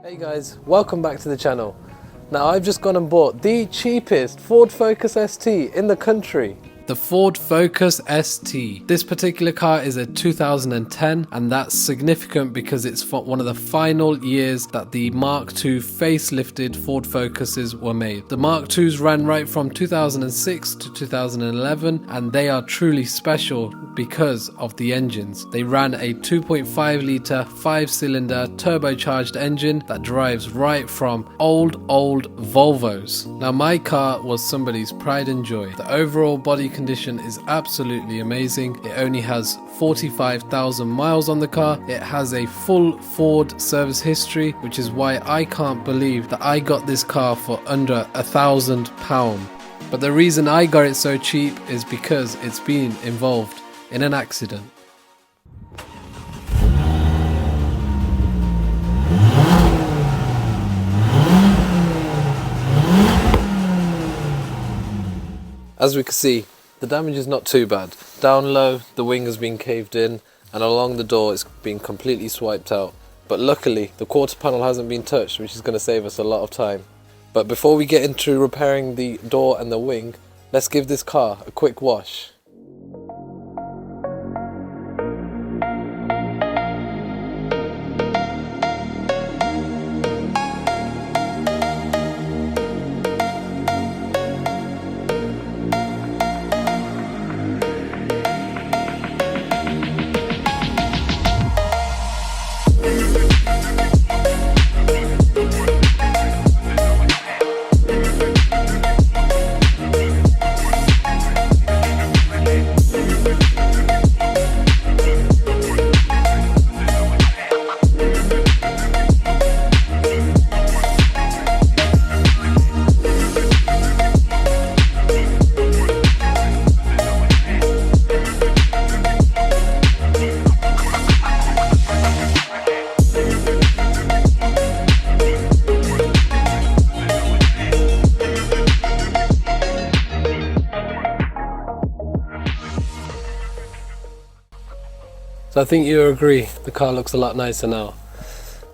Hey guys, welcome back to the channel. Now I've just gone and bought the cheapest Ford Focus ST in the country. The Ford Focus ST. This particular car is a 2010 and that's significant because it's one of the final years that the Mark II facelifted Ford Focuses were made. The Mark IIs ran right from 2006 to 2011 and they are truly special because of the engines. They ran a 2.5 litre 5-cylinder turbocharged engine that drives right from old Volvos. Now my car was somebody's pride and joy. The overall body condition is absolutely amazing. It only has 45,000 miles on the car. It has a full Ford service history, which is why I can't believe that I got this car for under £1,000. But the reason I got it so cheap is because it's been involved in an accident. As we can see, the damage is not too bad. Down low, the wing has been caved in, and along the door it's been completely swiped out. But luckily, the quarter panel hasn't been touched, which is going to save us a lot of time. But before we get into repairing the door and the wing, let's give this car a quick wash. So I think you agree, the car looks a lot nicer now.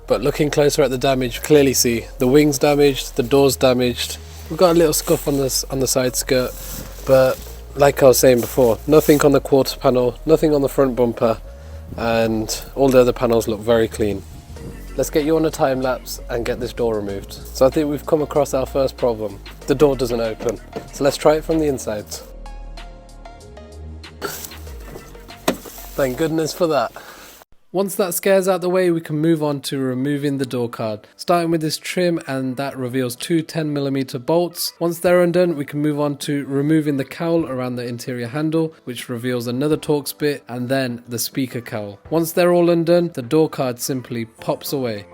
But looking closer at the damage, clearly see the wing's damaged, the door's damaged. We've got a little scuff on the side skirt, but like I was saying before, nothing on the quarter panel, nothing on the front bumper, and all the other panels look very clean. Let's get you on a time lapse and get this door removed. So I think we've come across our first problem. The door doesn't open. So let's try it from the inside. Thank goodness for that. Once that scare's out the way, we can move on to removing the door card. Starting with this trim, and that reveals two 10mm bolts. Once they're undone, we can move on to removing the cowl around the interior handle, which reveals another Torx bit, and then the speaker cowl. Once they're all undone, the door card simply pops away.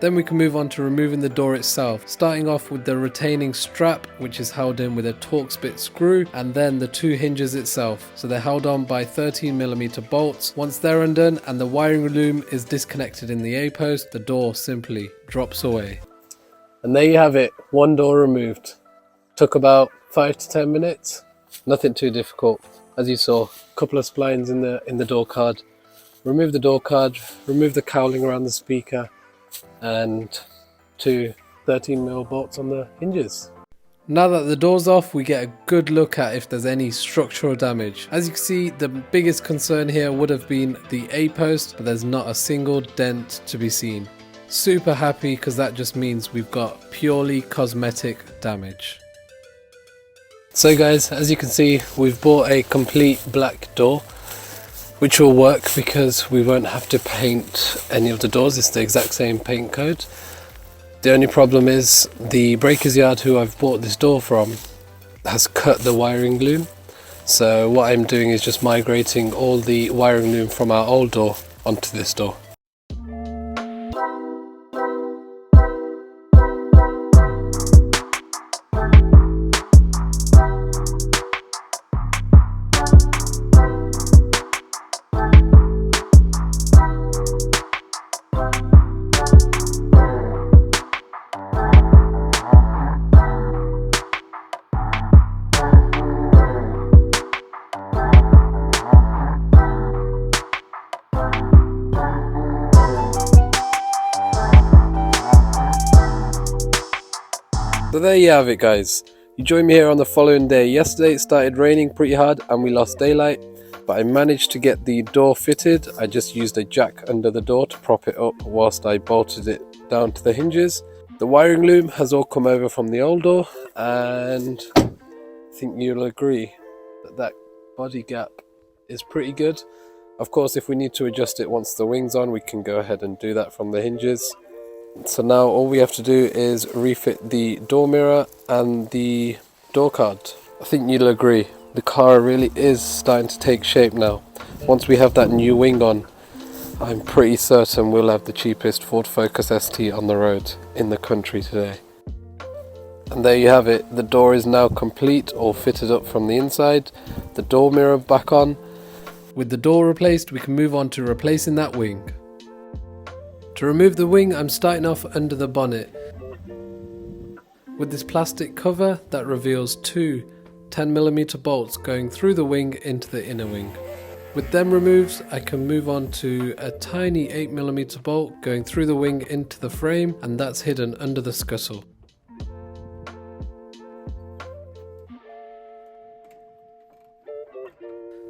Then we can move on to removing the door itself, starting off with the retaining strap, which is held in with a Torx bit screw, and then the two hinges itself. So they're held on by 13mm bolts. Once they're undone and the wiring loom is disconnected in the A-post, the door simply drops away. And there you have it, one door removed. Took about 5 to 10 minutes, nothing too difficult. As you saw, a couple of splines in the door card. Remove the door card, remove the cowling around the speaker, and two 13mm bolts on the hinges. Now that the door's off, we get a good look at if there's any structural damage. As you can see, the biggest concern here would have been the A-post, but there's not a single dent to be seen. Super happy because that just means we've got purely cosmetic damage. So guys, as you can see, we've bought a complete black door, which will work because we won't have to paint any of the doors. It's the exact same paint code. The only problem is the breakers yard who I've bought this door from has cut the wiring loom. So what I'm doing is just migrating all the wiring loom from our old door onto this door. So there you have it, guys. You joined me here on the following day. Yesterday it started raining pretty hard and we lost daylight, but I managed to get the door fitted. I just used a jack under the door to prop it up whilst I bolted it down to the hinges. The wiring loom has all come over from the old door, and I think you'll agree that that body gap is pretty good. Of course, if we need to adjust it once the wing's on, we can go ahead and do that from the hinges. So now all we have to do is refit the door mirror and the door card. I think you'll agree, the car really is starting to take shape now. Once we have that new wing on, I'm pretty certain we'll have the cheapest Ford Focus ST on the road in the country today. And there you have it, the door is now complete, all fitted up from the inside, the door mirror back on. With the door replaced, we can move on to replacing that wing. To remove the wing, I'm starting off under the bonnet with this plastic cover that reveals two 10mm bolts going through the wing into the inner wing. With them removed, I can move on to a tiny 8mm bolt going through the wing into the frame, and that's hidden under the scuttle.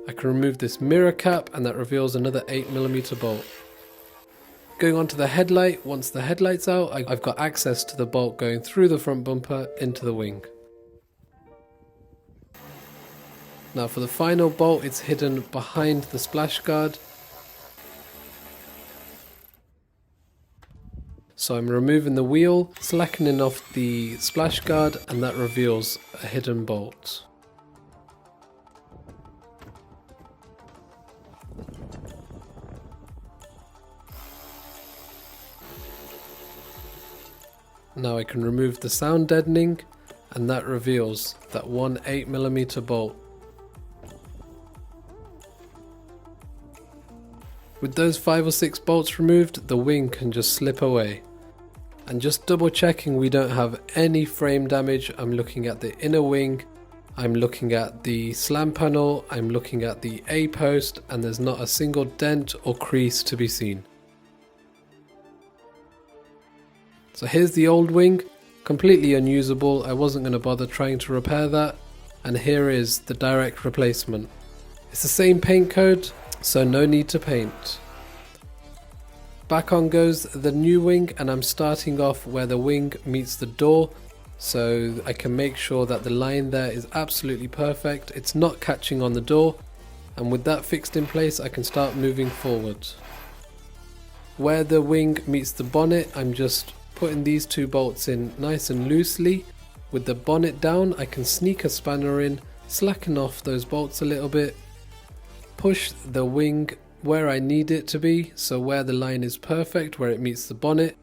I can remove this mirror cap, and that reveals another 8mm bolt. Going on to the headlight, once the headlight's out, I've got access to the bolt going through the front bumper into the wing. Now for the final bolt, it's hidden behind the splash guard. So I'm removing the wheel, slackening off the splash guard, and that reveals a hidden bolt. Now I can remove the sound deadening, and that reveals that one 8mm bolt. With those 5 or 6 bolts removed, the wing can just slip away. And just double checking we don't have any frame damage, I'm looking at the inner wing, I'm looking at the slam panel, I'm looking at the A-post, and there's not a single dent or crease to be seen. So here's the old wing, completely unusable. I wasn't going to bother trying to repair that, and here is the direct replacement. It's the same paint code, so no need to paint. Back on goes the new wing, and I'm starting off where the wing meets the door, so I can make sure that the line there is absolutely perfect. It's not catching on the door, and with that fixed in place I can start moving forward. Where the wing meets the bonnet, I'm just putting these two bolts in nice and loosely. With the bonnet down, I can sneak a spanner in, slacken off those bolts a little bit, push the wing where I need it to be, so where the line is perfect, where it meets the bonnet,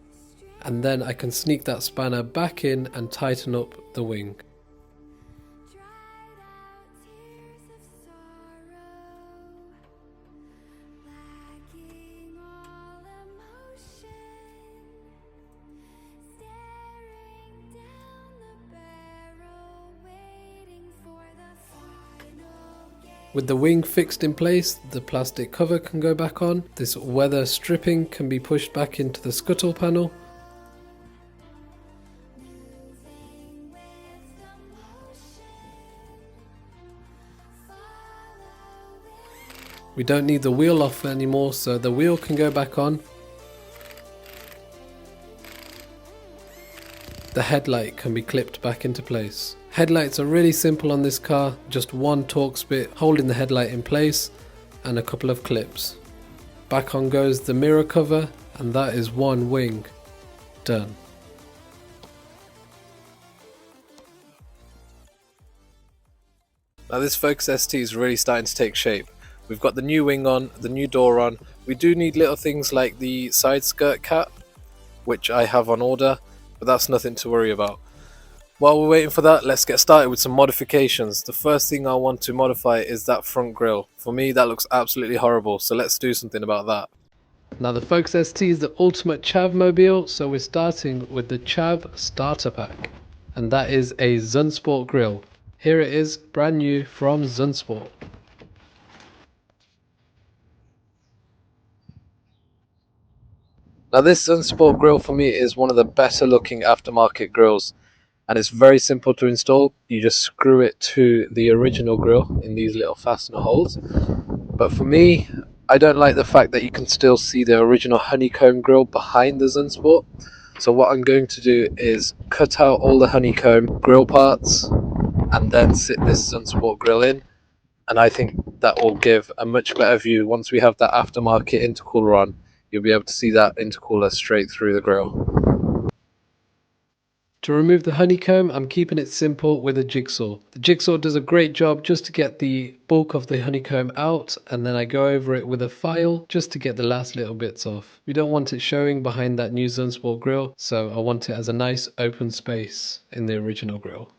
and then I can sneak that spanner back in and tighten up the wing. With the wing fixed in place, the plastic cover can go back on. This weather stripping can be pushed back into the scuttle panel. We don't need the wheel off anymore, so the wheel can go back on. The headlight can be clipped back into place. Headlights are really simple on this car, just one Torx bit holding the headlight in place and a couple of clips. Back on goes the mirror cover, and that is one wing done. Now this Focus ST is really starting to take shape. We've got the new wing on, the new door on. We do need little things like the side skirt cap, which I have on order, but that's nothing to worry about. While we're waiting for that, let's get started with some modifications. The first thing I want to modify is that front grille. For me, that looks absolutely horrible, so let's do something about that. Now the Focus ST is the ultimate chav mobile, so we're starting with the chav starter pack. And that is a Zunsport grille. Here it is, brand new from Zunsport. Now this Zunsport grille for me is one of the better looking aftermarket grills. and it's very simple to install. You just screw it to the original grill in these little fastener holes. But for me, I don't like the fact that you can still see the original honeycomb grill behind the Zunsport. So what I'm going to do is cut out all the honeycomb grill parts and then sit this Zunsport grill in. And I think that will give a much better view. Once we have that aftermarket intercooler on, you'll be able to see that intercooler straight through the grill. To remove the honeycomb, I'm keeping it simple with a jigsaw. The jigsaw does a great job just to get the bulk of the honeycomb out, and then I go over it with a file just to get the last little bits off. We don't want it showing behind that new Zunsport grill, so I want it as a nice open space in the original grill.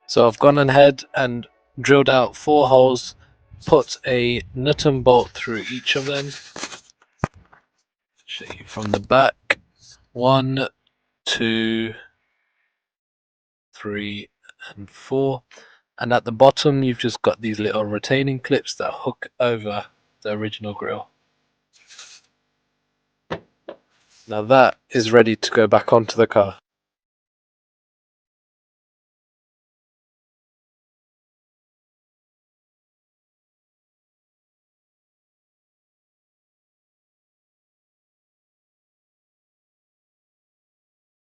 So I've gone ahead and drilled out 4 holes, put a nut and bolt through each of them. Show you from the back. 1, 2, 3 and 4, and at the bottom you've just got these little retaining clips that hook over the original grill. Now that is ready to go back onto the car.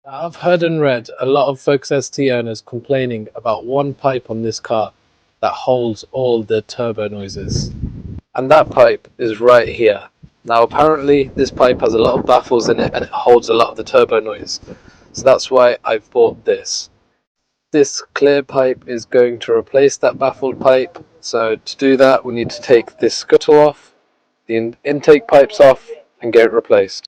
I've heard and read a lot of Focus ST owners complaining about one pipe on this car that holds all the turbo noises. And that pipe is right here. Now apparently this pipe has a lot of baffles in it and it holds a lot of the turbo noise. So that's why I've bought this. This clear pipe is going to replace that baffled pipe. So to do that we need to take this scuttle off, the intake pipes off, and get it replaced.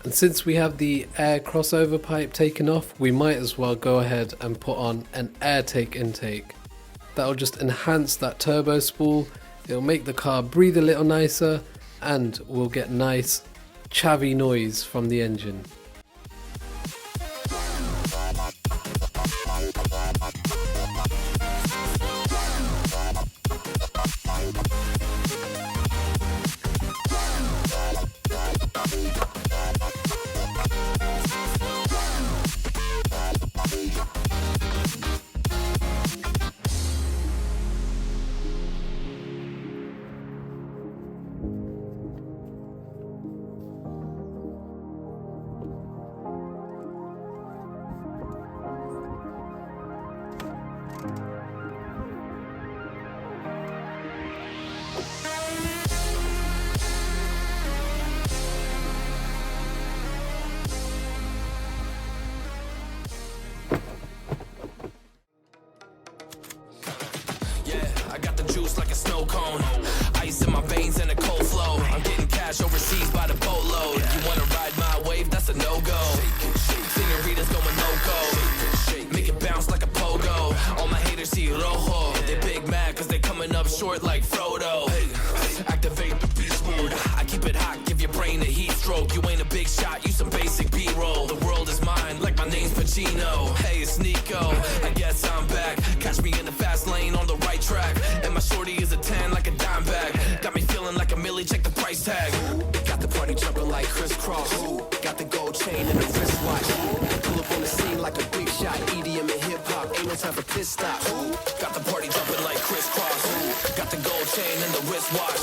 And since we have the air crossover pipe taken off, we might as well go ahead and put on an air take intake. That'll just enhance that turbo spool, it'll make the car breathe a little nicer, and we'll get nice chavvy noise from the engine. Like a snow cone, ice in my veins and a cold flow. I'm getting cash overseas by the boatload. You wanna ride my wave? That's a no-go. Senoritas going loco, make it bounce like a pogo. All my haters see rojo, they big mad cause they come coming up short like Frodo. Hey, activate the beast mode. I keep it hot, give your brain a heat stroke. You ain't a big shot, you some basic B-roll. The world is mine, like my name's Pacino. Hey, it's Nico, I guess I'm back. Catch me in the fast lane on the right track. And my shorty is a 10 like a dime bag. Got me feeling like a millie, check the price tag. Got the party jumping like crisscross. Got the gold chain and the wristwatch. Pull up on the scene like a big shot. EDM and hip hop, ain't no time for pit stop. Got the party jumping like crisscross. Got the gold chain and the wristwatch.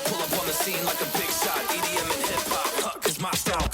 Pull up on the scene like a big shot. EDM and hip hop, cause my style.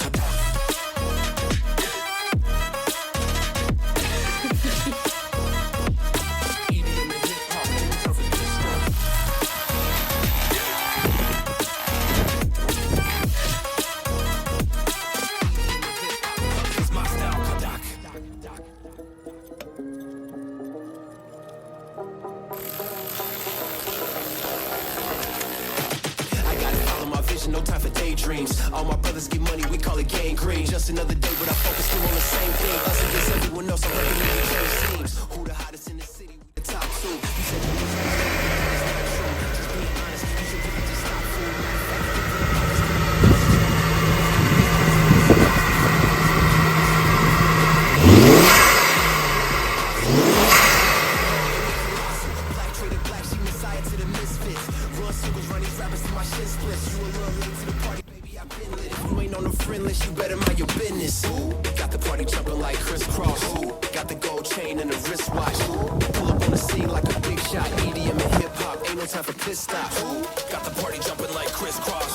No time for daydreams. All my brothers get money, we call it gang green. Just another day, but I focus still on the same thing. Us against everyone else, I'm ready to change scenes. Who the hottest in the city? We the top two. You said you was just being honest. You should really just stop Black traded black, she messiah to the misfits. Run singles, run these rappers to my shit splits. You a little late to the party, baby, I've been lit. If you ain't on the friend list, you better mind your business. Got the party jumping like crisscross. Got the gold chain and the wristwatch. Pull up on the scene like a big shot. EDM and hip hop, ain't no time for pit stop. Got the party jumping like crisscross.